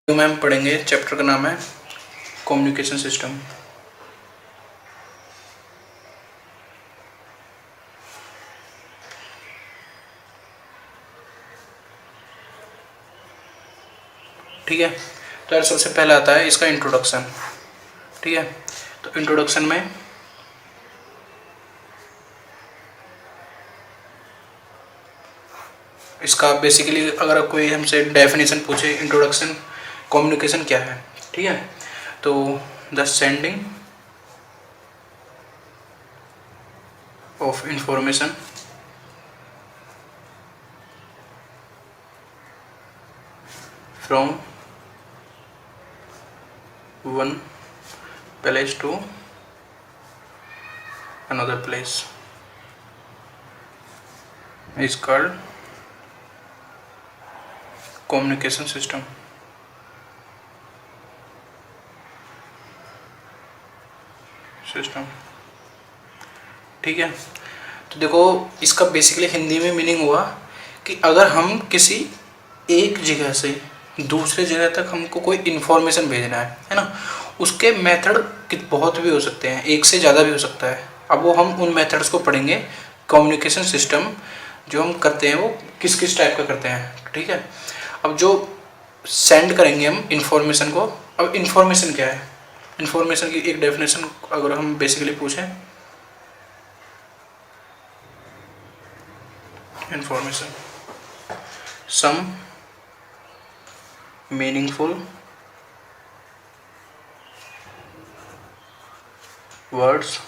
में हम पढ़ेंगे, चैप्टर का नाम है कम्युनिकेशन सिस्टम। ठीक है, तो यार सबसे पहला आता है इसका इंट्रोडक्शन। ठीक है, तो इंट्रोडक्शन में इसका बेसिकली अगर कोई हमसे डेफिनेशन पूछे इंट्रोडक्शन कम्युनिकेशन क्या है, ठीक है, तो the sending of information from one place to another place is called communication system। ठीक है, तो देखो इसका बेसिकली हिंदी में मीनिंग हुआ कि अगर हम किसी एक जगह से दूसरे जगह तक हमको कोई इन्फॉर्मेशन भेजना है ना, उसके मेथड बहुत भी हो सकते हैं, एक से ज़्यादा भी हो सकता है। अब वो हम उन मेथड्स को पढ़ेंगे। कम्युनिकेशन सिस्टम जो हम करते हैं वो किस किस टाइप का करते हैं। ठीक है, अब जो सेंड करेंगे हम इंफॉर्मेशन को, अब इंफॉर्मेशन क्या है, इंफॉर्मेशन की एक डेफिनेशन अगर हम बेसिकली पूछें, information some meaningful words,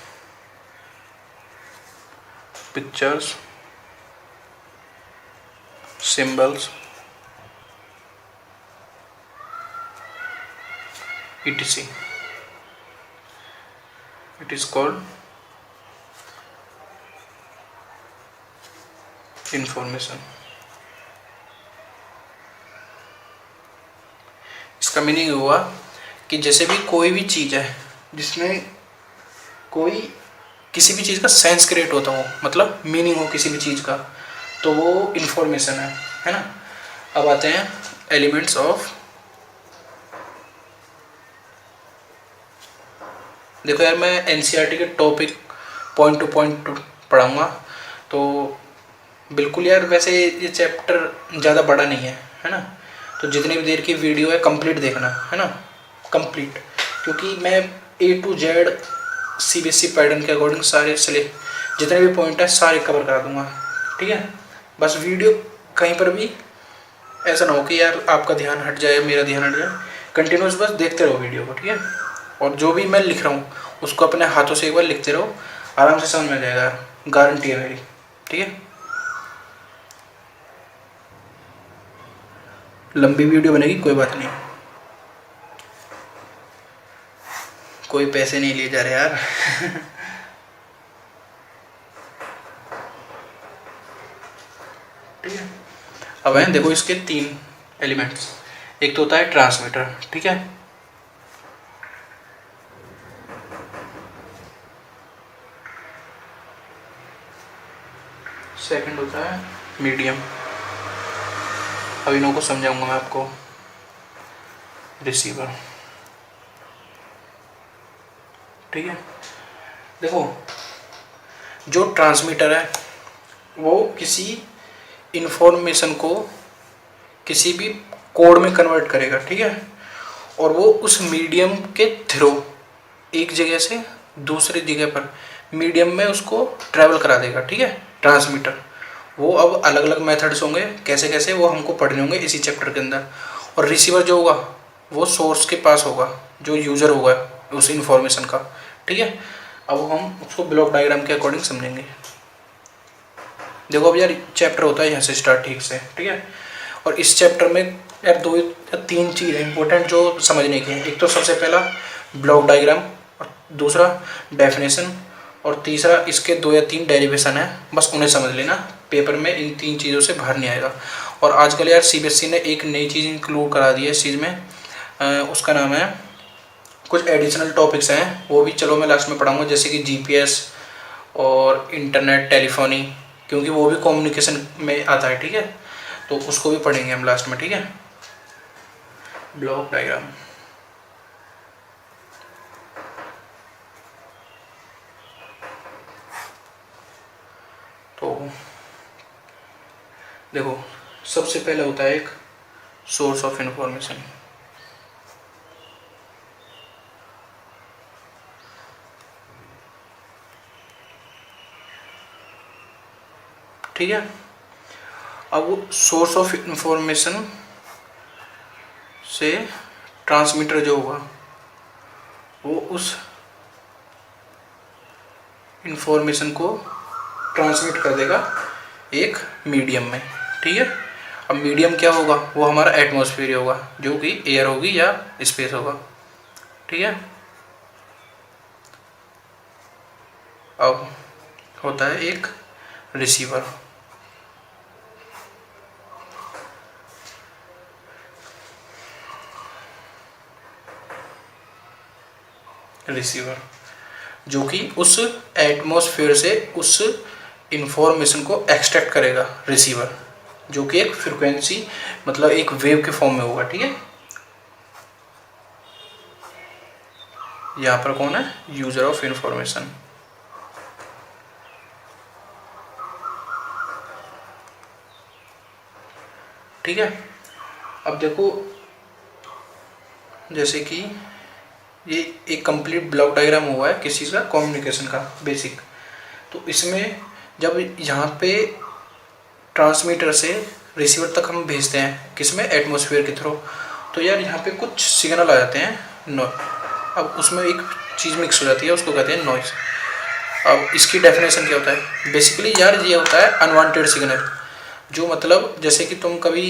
pictures, symbols, etc. It is called information। इसका मीनिंग हुआ कि जैसे भी कोई भी चीज़ है जिसमें कोई किसी भी चीज़ का सेंस क्रिएट होता हो, मतलब मीनिंग हो किसी भी चीज़ का, तो वो इंफॉर्मेशन है ना। अब आते हैं एलिमेंट्स ऑफ, देखो यार मैं एनसीईआरटी के टॉपिक पॉइंट टू पॉइंट पढ़ाऊँगा, तो बिल्कुल यार वैसे ये चैप्टर ज़्यादा बड़ा नहीं है ना, तो जितनी भी देर की वीडियो है कंप्लीट देखना है ना, कंप्लीट, क्योंकि मैं A to Z CBSE pattern के अकॉर्डिंग सारे जितने भी पॉइंट है सारे कवर करा दूंगा। ठीक है, बस वीडियो कहीं पर भी ऐसा ना हो कि यार आपका ध्यान हट जाए, मेरा ध्यान हट जाए, कंटिन्यूस बस देखते रहो वीडियो को। ठीक है, और जो भी मैं लिख रहा हूँ उसको अपने हाथों से एक बार लिखते रहो, आराम से समझ में आ जाएगा, गारंटी है मेरी। ठीक है, लंबी वीडियो बनेगी कोई बात नहीं, कोई पैसे नहीं लिए जा रहे यार। ठीक है, अब हैं देखो इसके 3 एलिमेंट्स। एक तो होता है ट्रांसमीटर, ठीक है, सेकंड होता है मीडियम, अब इन्हों को समझाऊंगा मैं आपको, रिसीवर। ठीक है, देखो जो ट्रांसमीटर है वो किसी इंफॉर्मेशन को किसी भी कोड में कन्वर्ट करेगा। ठीक है, और वो उस मीडियम के थ्रू एक जगह से दूसरी जगह पर मीडियम में उसको ट्रैवल करा देगा। ठीक है, ट्रांसमीटर वो अब अलग अलग मेथड्स होंगे, कैसे कैसे वो हमको पढ़ने होंगे इसी चैप्टर के अंदर। और रिसीवर जो होगा वो सोर्स के पास होगा, जो यूज़र होगा उस इंफॉर्मेशन का। ठीक है, अब हम उसको ब्लॉक डायग्राम के अकॉर्डिंग समझेंगे। देखो अब यार चैप्टर होता है यहाँ से स्टार्ट ठीक से। ठीक है, और इस चैप्टर में यार 2 या 3 चीज़ है इंपॉर्टेंट जो समझने की है। एक तो सबसे पहला ब्लॉक डायग्राम, और दूसरा डेफिनेशन, और तीसरा इसके 2 या 3 डेरिवेशन है, बस उन्हें समझ लेना, पेपर में इन 3 चीज़ों से बाहर नहीं आएगा। और आजकल यार CBSE ने एक नई चीज़ इंक्लूड करा दी है इस चीज़ में, उसका नाम है, कुछ एडिशनल टॉपिक्स हैं वो भी चलो मैं लास्ट में पढ़ाऊँगा, जैसे कि GPS और इंटरनेट टेलीफोनी, क्योंकि वो भी कम्युनिकेशन में आता है। ठीक है, तो उसको भी पढ़ेंगे हम लास्ट में। ठीक है, ब्लॉक डायग्राम। तो देखो सबसे पहले होता है एक सोर्स ऑफ इंफॉर्मेशन। ठीक है, अब वो सोर्स ऑफ इंफॉर्मेशन से ट्रांसमीटर जो होगा वो उस इंफॉर्मेशन को ट्रांसमिट कर देगा एक मीडियम में। ठीक है, अब मीडियम क्या होगा, वो हमारा एटमॉस्फेयर होगा, जो कि एयर होगी या स्पेस होगा। ठीक है, अब होता है एक रिसीवर। रिसीवर जो कि उस एटमॉस्फेयर से उस इंफॉर्मेशन को एक्सट्रैक्ट करेगा। रिसीवर जो कि एक फ्रिक्वेंसी मतलब एक वेव के फॉर्म में होगा। ठीक है, यहाँ पर कौन है, यूजर ऑफ इंफॉर्मेशन। ठीक है, अब देखो जैसे कि ये एक कंप्लीट ब्लॉक डायग्राम हुआ है किसी का कम्युनिकेशन का बेसिक। तो इसमें जब यहाँ पे ट्रांसमीटर से रिसीवर तक हम भेजते हैं किसमें, एटमॉस्फेयर के थ्रू, तो यार यहाँ पे कुछ सिग्नल आ जाते हैं अब उसमें एक चीज़ मिक्स हो जाती है, उसको कहते हैं नॉइज़। अब इसकी डेफिनेशन क्या होता है, बेसिकली यार ये होता है अनवांटेड सिग्नल, जो मतलब जैसे कि तुम कभी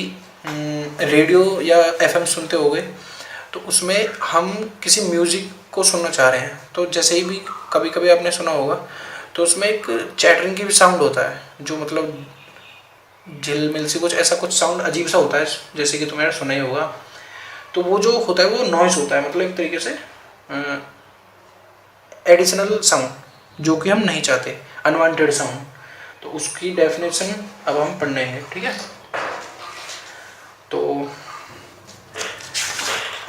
रेडियो या एफएम सुनते होगे, तो उसमें हम किसी म्यूज़िक को सुनना चाह रहे हैं, तो जैसे ही भी कभी कभी आपने सुना होगा तो उसमें एक चैटरिंग की भी साउंड होता है, जो मतलब झिलमिल से कुछ ऐसा कुछ साउंड अजीब सा होता है, जैसे कि तुम्हें सुना ही होगा। तो वो जो होता है वो नॉइस होता है, मतलब एक तरीके से एडिशनल साउंड जो कि हम नहीं चाहते, अनवांटेड साउंड। तो उसकी डेफिनेशन अब हम पढ़ने हैं। ठीक है, तो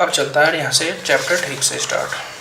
अब चलता है यहाँ से चैप्टर ठीक से स्टार्ट।